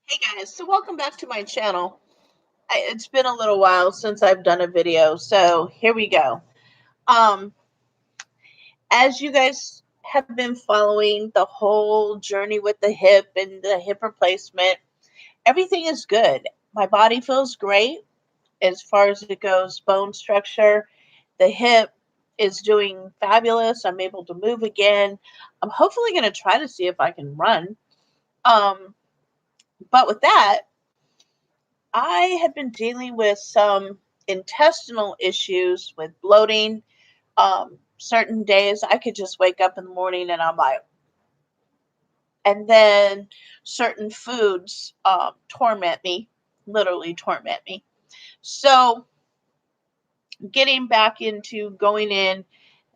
Hey guys, so welcome back to my channel. It's been a little while since I've done a video, so here we go. Um, as you guys have been following the whole journey with the hip and the hip replacement, everything is good. My body feels great as far as it goes, bone structure. The hip is doing fabulous. I'm able to move again. I'm hopefully going to try to see if I can run. But with that, I had been dealing with some intestinal issues with bloating. Certain days I could just wake up in the morning and I'm like, and then certain foods torment me, literally torment me. So getting back into going in,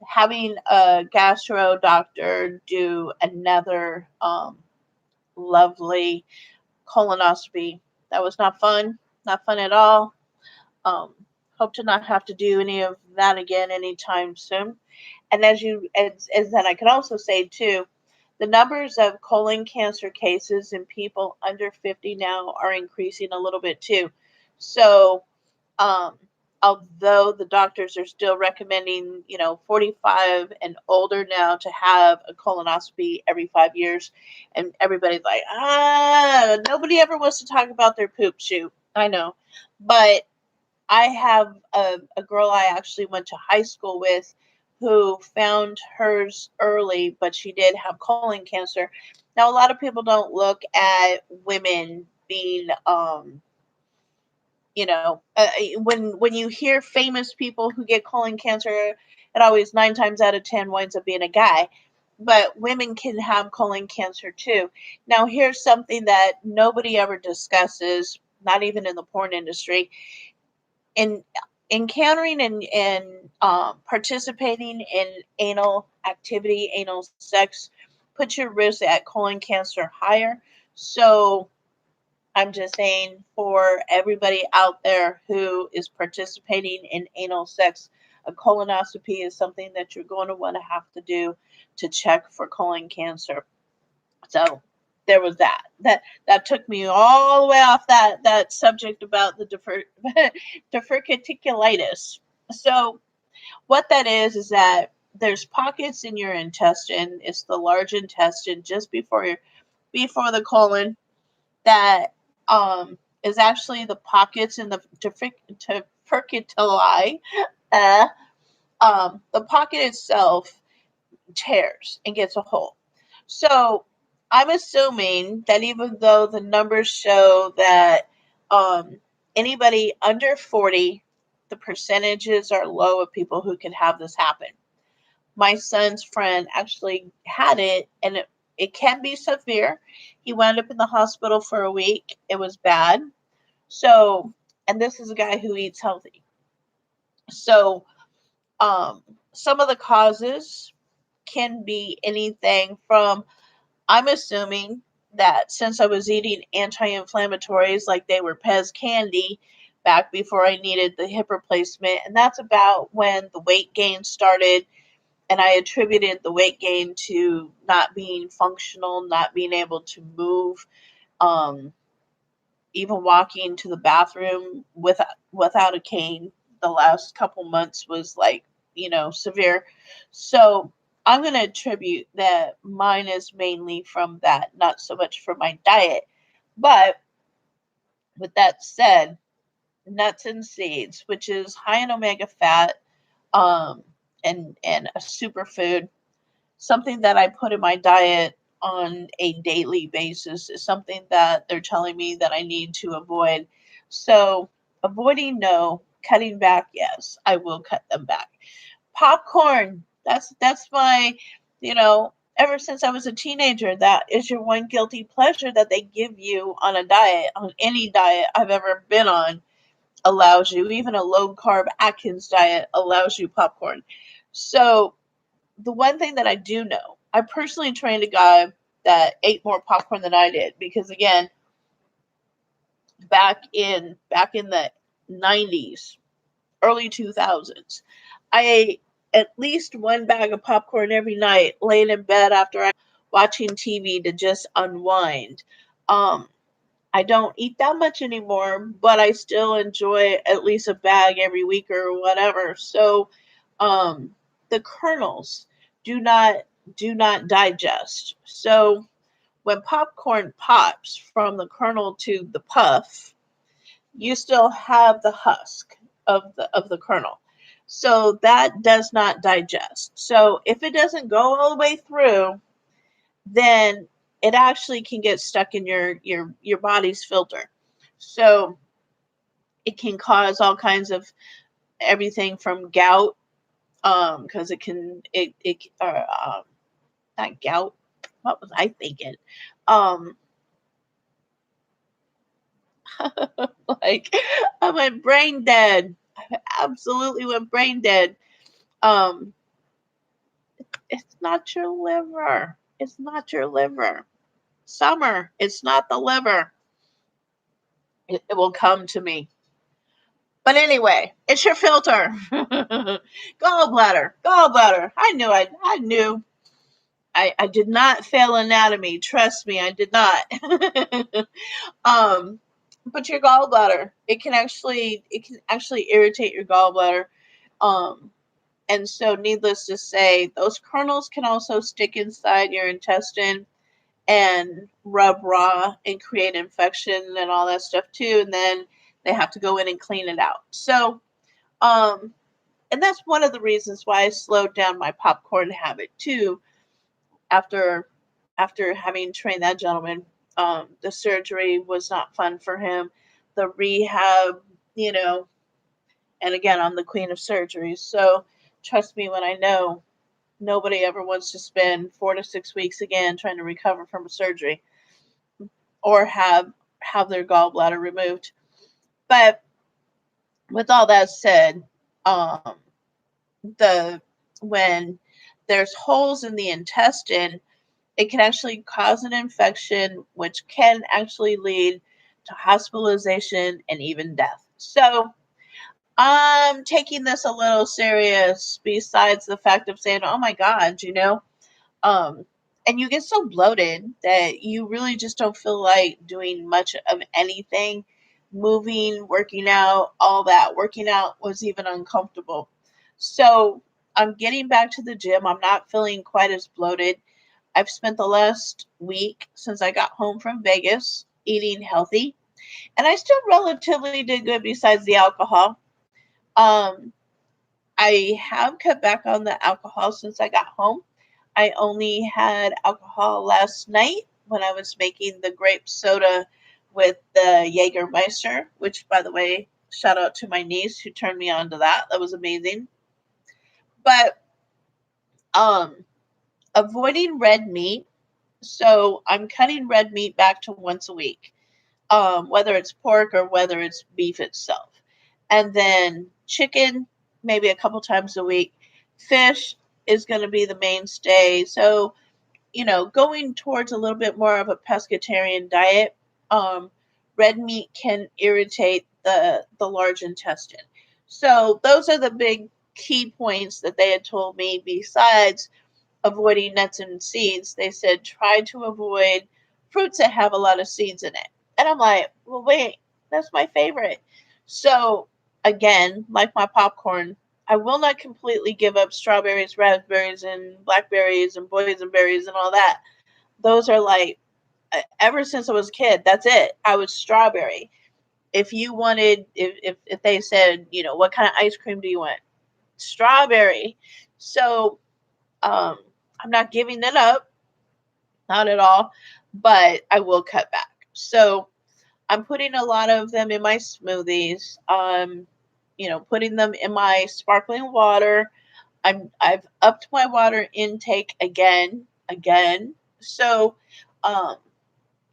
having a gastro doctor do another lovely colonoscopy. That was not fun at all. Um, Hope to not have to do any of that again anytime soon. And as then I can also say too, the numbers of colon cancer cases in people under 50 now are increasing a little bit too. So, um, although the doctors are still recommending, 45 and older now to have a colonoscopy every 5 years, and everybody's like, nobody ever wants to talk about their poop shoot. I know, but I have a girl I actually went to high school with who found hers early, but she did have colon cancer. Now, a lot of people don't look at women being, when you hear famous people who get colon cancer, it always 9 times out of 10 winds up being a guy. But women can have colon cancer too. Now, here's something that nobody ever discusses, not even in the porn industry in encountering and participating in anal activity, anal sex, puts your risk at colon cancer higher. So I'm just saying for everybody out there who is participating in anal sex, a colonoscopy is something that you're going to want to have to do to check for colon cancer. So there was that. That took me all the way off that subject about the diverticulitis. So what that is that there's pockets in your intestine. It's the large intestine just before the colon that is actually the pockets in the diverticuli. Uh, the pocket itself tears and gets a hole. So I'm assuming that even though the numbers show that um, anybody under 40, the percentages are low of people who can have this happen. My son's friend actually had it, and it can be severe. He wound up in the hospital for a week. It was bad. So, and this is a guy who eats healthy. So, um, some of the causes can be anything from, I'm assuming that since I was eating anti-inflammatories like they were Pez candy back before I needed the hip replacement, and that's about when the weight gain started, and I attributed the weight gain to not being functional, not being able to move, um, even walking to the bathroom without a cane. The last couple months was like, severe. So I'm going to attribute that mine is mainly from that, not so much from my diet. But with that said, nuts and seeds, which is high in omega fat, um, and a superfood, something that I put in my diet on a daily basis is something that they're telling me that I need to avoid. So, avoiding, no, cutting back, yes, I will cut them back. Popcorn, that's my, ever since I was a teenager, that is your one guilty pleasure that they give you on a diet, on any diet I've ever been on allows you, even a low carb Atkins diet allows you popcorn. So, the one thing that I do know, I personally trained a guy that ate more popcorn than I did because again, back in the 90s, early 2000s, I ate at least one bag of popcorn every night, laying in bed after I watching TV to just unwind. Um, I don't eat that much anymore, but I still enjoy at least a bag every week or whatever. So, um, the kernels do not do not digest. So when popcorn pops from the kernel to the puff, you still have the husk of the kernel. So that does not digest. So if it doesn't go all the way through, then it actually can get stuck in your body's filter. So it can cause all kinds of everything from gout, because it not gout. What was I thinking? Um, like I went brain dead. I absolutely went brain dead. Um, it's not your liver. It's not your liver. Summer, it's not the liver. It will come to me. But anyway, it's your filter. Gallbladder. Gallbladder. I knew. I did not fail anatomy. Trust me, I did not. um but your gallbladder, it can actually irritate your gallbladder. Um and so needless to say, those kernels can also stick inside your intestine and rub raw and create infection and all that stuff too, and then they have to go in and clean it out. So um and that's one of the reasons why I slowed down my popcorn habit too after having trained that gentleman. The surgery was not fun for him. The rehab, you know, and again, I'm the queen of surgeries, so trust me when I know nobody ever wants to spend 4 to 6 weeks again trying to recover from a surgery or have their gallbladder removed. But with all that said, um, the when there's holes in the intestine, it can actually cause an infection, which can actually lead to hospitalization and even death. So I'm taking this a little serious, besides the fact of saying, oh my God, um, and you get so bloated that you really just don't feel like doing much of anything. Moving, working out, all that. Working out was even uncomfortable. So I'm getting back to the gym. I'm not feeling quite as bloated. I've spent the last week since I got home from Vegas eating healthy, and I still relatively did good besides the alcohol. Um, I have cut back on the alcohol since I got home. I only had alcohol last night when I was making the grape soda with the Jägermeister, which, by the way, shout out to my niece who turned me on to that. That was amazing. But um, avoiding red meat. So I'm cutting red meat back to once a week, whether it's pork or whether it's beef itself. And then chicken, maybe a couple times a week. Fish is going to be the mainstay. So going towards a little bit more of a pescatarian diet, um, red meat can irritate the large intestine. So those are the big key points that they had told me. Besides avoiding nuts and seeds, they said try to avoid fruits that have a lot of seeds in it. And I'm like, well, wait, that's my favorite. So again, like my popcorn, I will not completely give up strawberries, raspberries, and blackberries and boysenberries and all that. Those are like, ever since I was a kid, that's it. I was strawberry. If you wanted, if they said, what kind of ice cream do you want? Strawberry. So um, I'm not giving it up, not at all, but I will cut back. So I'm putting a lot of them in my smoothies. Putting them in my sparkling water. I've upped my water intake again. So um,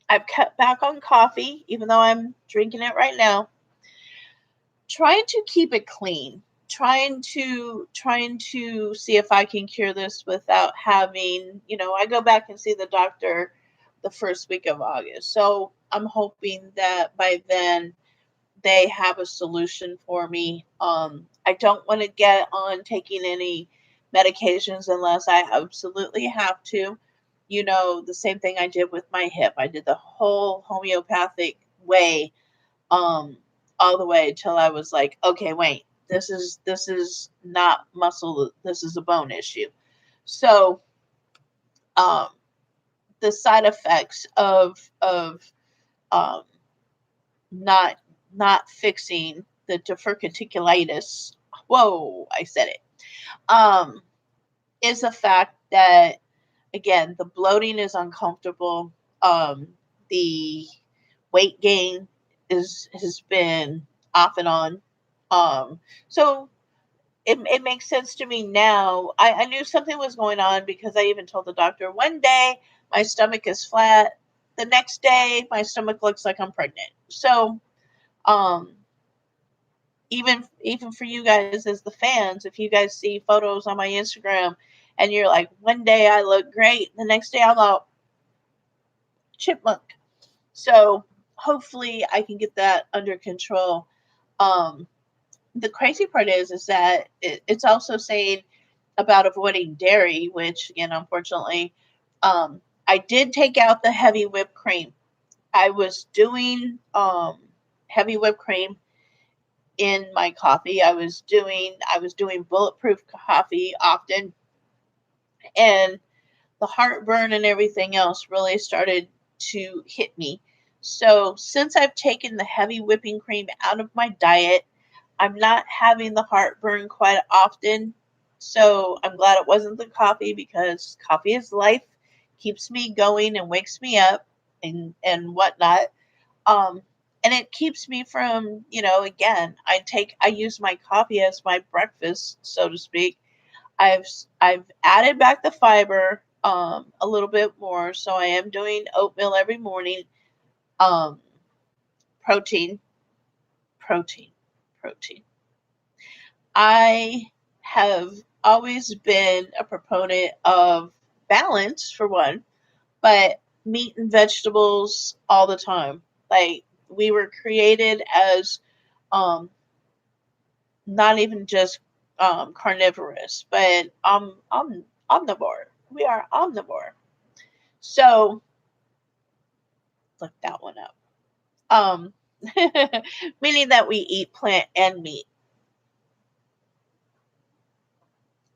I've cut back on coffee, even though I'm drinking it right now. Trying to keep it clean. Trying to see if I can cure this without having, I go back and see the doctor the first week of August. So I'm hoping that by then they have a solution for me. I don't want to get on taking any medications unless I absolutely have to. The same thing I did with my hip. I did the whole homeopathic way, um, all the way till I was like, okay, wait, this is not muscle, this is a bone issue. So, um, the side effects of um, not not fixing the diverticulitis. Whoa, I said it. Um, is the fact that again the bloating is uncomfortable. The weight gain is has been off and on. So it makes sense to me now. I knew something was going on because I even told the doctor one day my stomach is flat. The next day my stomach looks like I'm pregnant. So um even for you guys as the fans, if you guys see photos on my Instagram and you're like, one day I look great, the next day I'm a chipmunk. So hopefully I can get that under control. Um, the crazy part is that it's also saying about avoiding dairy, which again, unfortunately, I did take out the heavy whipped cream. I was doing heavy whipped cream in my coffee. I was doing bulletproof coffee often, and the heartburn and everything else really started to hit me. So since I've taken the heavy whipping cream out of my diet, I'm not having the heartburn quite often. So I'm glad it wasn't the coffee because coffee is life, keeps me going and wakes me up and whatnot. Um, and it keeps me from, again, I use my coffee as my breakfast, so to speak. I've I've added back the fiber a little bit more, so I am doing oatmeal every morning. Um, protein, protein, protein. I have always been a proponent of balance for one, but meat and vegetables all the time. Like we were created as um not even just carnivorous, but omnivore. We are omnivore. So look that one up. Um, meaning that we eat plant and meat.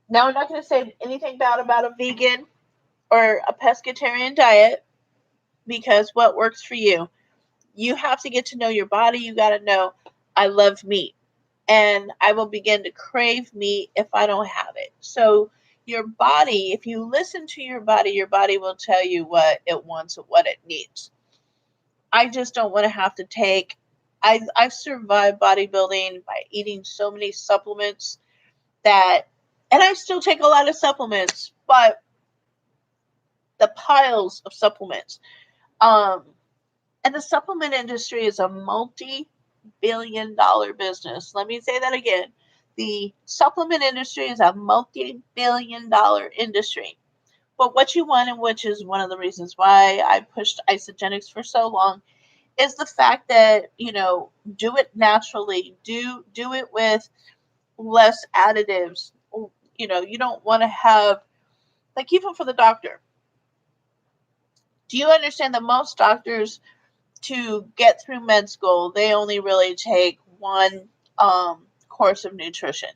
Now I'm not going to say anything bad about a vegan or a pescatarian diet because what works for you. You have to get to know your body. You got to know I love meat and I will begin to crave meat if I don't have it. So your body, if you listen to your body will tell you what it wants and what it needs. I just don't want to have to take. I've survived bodybuilding by eating so many supplements that, and I still take a lot of supplements, but the piles of supplements. Um, and the supplement industry is a multi-billion-dollar business. Let me say that again. The supplement industry is a multi-billion-dollar industry. But what you want, and which is one of the reasons why I pushed isogenics for so long, is the fact that do it naturally, do it with less additives. You don't want to have, like, even for the doctor, do you understand that most doctors, to get through med school, they only really take one course of nutrition?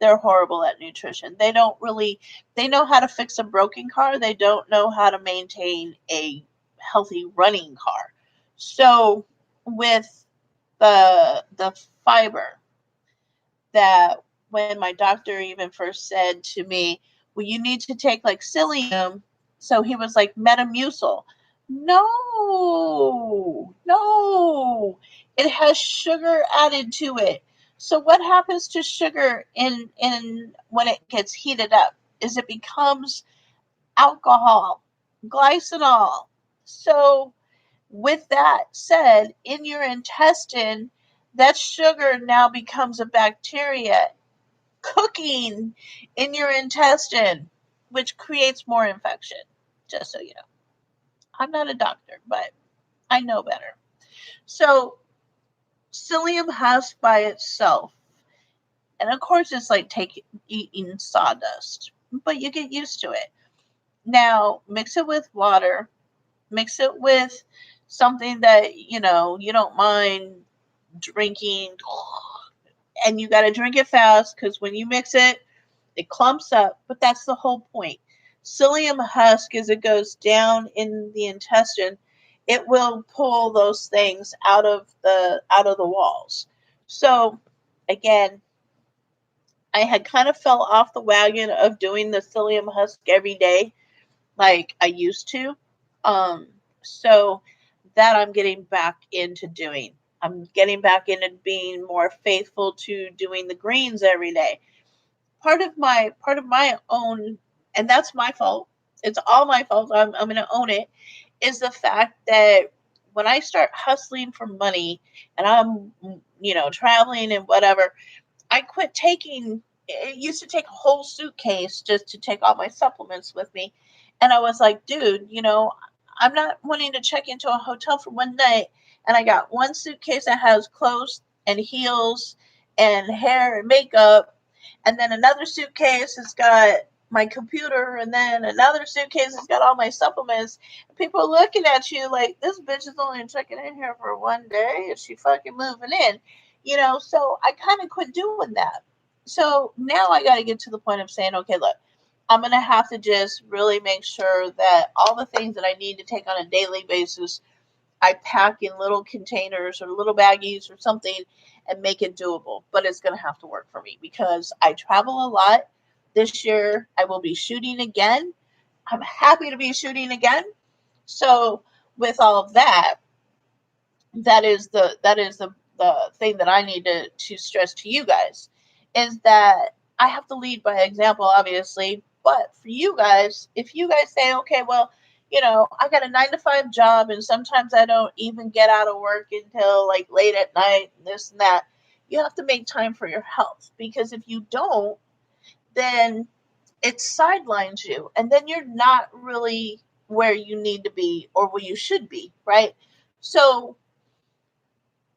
They're horrible at nutrition. They know how to fix a broken car, they don't know how to maintain a healthy running car. So with the fiber, that when my doctor even first said to me, well, you need to take like psyllium. So he was like, Metamucil. No. It has sugar added to it. So what happens to sugar in when it gets heated up is it becomes alcohol, glycinol. So with that said, in your intestine, that sugar now becomes a bacteria cooking in your intestine, which creates more infection. Just so you know, I'm not a doctor, but I know better. So, psyllium husk by itself, and of course, it's like eating sawdust, but you get used to it. Now, mix it with water, mix it with something that, you don't mind drinking, and you got to drink it fast because when you mix it, it clumps up. But that's the whole point. Psyllium husk, as it goes down in the intestine, it will pull those things out of the walls. So again, I had kind of fell off the wagon of doing the psyllium husk every day like I used to. Um, so that I'm getting back into doing. I'm getting back into being more faithful to doing the greens every day. Part of my own, and that's my fault. It's all my fault. I'm going to own it. Is the fact that when I start hustling for money and I'm traveling and whatever, I quit taking. It used to take a whole suitcase just to take all my supplements with me, and I was like, dude, I'm not wanting to check into a hotel for one night, and I got one suitcase that has clothes and heels and hair and makeup, and then another suitcase has got my computer, and then another suitcase has got all my supplements. People are looking at you like this bitch is only checking in here for one day. Is she fucking moving in? So I kind of quit doing that. So now I got to get to the point of saying, okay, look, I'm going to have to just really make sure that all the things that I need to take on a daily basis, I pack in little containers or little baggies or something and make it doable. But it's going to have to work for me because I travel a lot. This year I will be shooting again. I'm happy to be shooting again. So with all of that, that is the thing that I need to stress to you guys is that I have to lead by example, obviously. But for you guys, if you guys say, okay, well, I got a 9 to 5 job, and sometimes I don't even get out of work until like late at night, and this and that. You have to make time for your health because if you don't, then it sidelines you, and then you're not really where you need to be or where you should be, right? So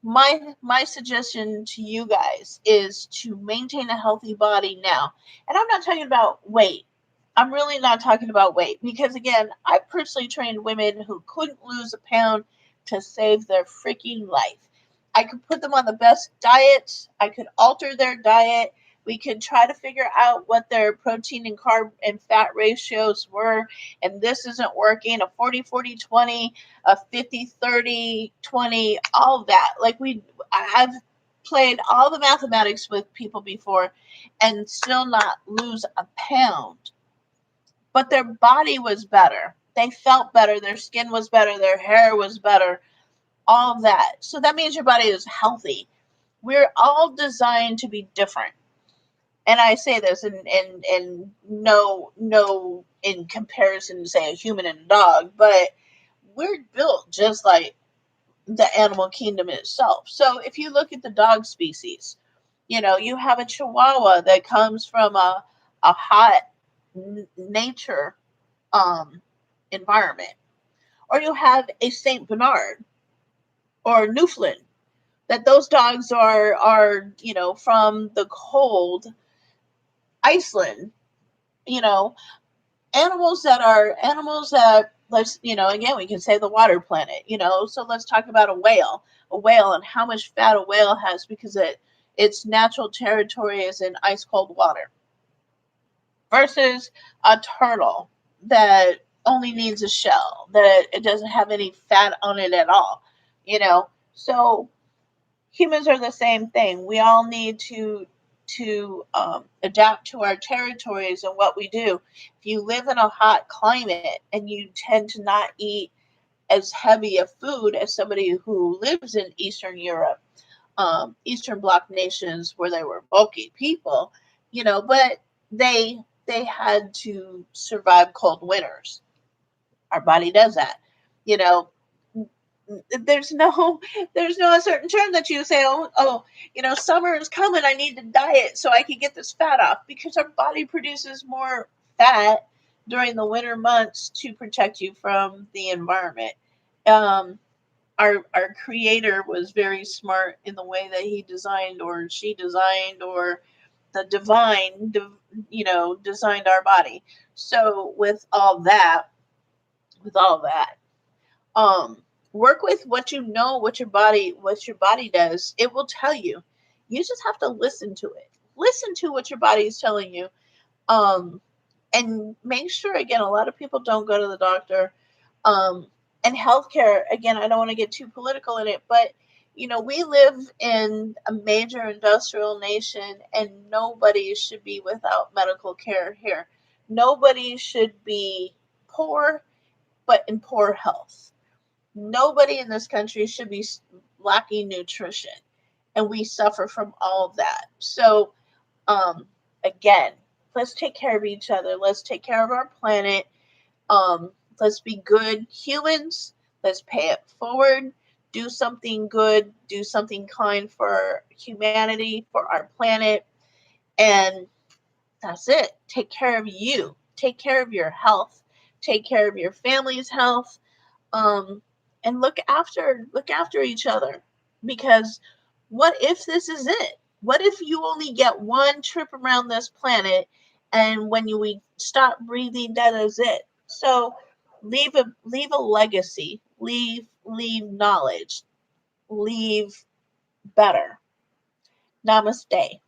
my suggestion to you guys is to maintain a healthy body now. And I'm not talking about weight. I'm really not talking about weight because again, I personally trained women who couldn't lose a pound to save their freaking life. I could put them on the best diet. I could alter their diet. We could try to figure out what their protein and carb and fat ratios were. And this isn't working. A 40-40-20, a 50-30-20, all that. I've played all the mathematics with people before and still not lose a pound. But their body was better. They felt better. Their skin was better. Their hair was better. All that. So that means your body is healthy. We're all designed to be different. And I say this and no in comparison to say a human and a dog, but we're built just like the animal kingdom itself. So if you look at the dog species, you have a Chihuahua that comes from a hot nature um, environment, or you have a Saint Bernard or Newfoundland. That those dogs are from the cold Iceland. You know animals that let's again we can say the water planet. So let's talk about a whale and how much fat a whale has because its natural territory is in ice cold water versus a turtle that only needs a shell, that it doesn't have any fat on it at all. So humans are the same thing. We all need to adapt to our territories and what we do. If you live in a hot climate and you tend to not eat as heavy a food as somebody who lives in Eastern Europe, Eastern Bloc nations where they were bulky people, but they had to survive cold winters. Our body does that. You know, there's no certain term that you say, oh, summer is coming, I need to diet so I can get this fat off, because our body produces more fat during the winter months to protect you from the environment. um our creator was very smart in the way that he designed, or she designed, or the divine designed our body. So with all that, um Work with what you know, what your body does. It will tell you. You just have to listen to it. Listen to what your body is telling you. Um, and make sure, again, a lot of people don't go to the doctor. Um, and healthcare, again, I don't want to get too political in it, but we live in a major industrial nation, and nobody should be without medical care here. Nobody should be poor, but in poor health. Nobody in this country should be lacking nutrition, and we suffer from all of that. So, um, again, let's take care of each other. Let's take care of our planet. Let's be good humans. Let's pay it forward. Do something good. Do something kind for humanity, for our planet. And that's it. Take care of you. Take care of your health. Take care of your family's health. Um, and look after each other. Because what if this is it? What if you only get one trip around this planet, and when we stop breathing, that is it? So leave a legacy. Leave knowledge. Leave better. Namaste.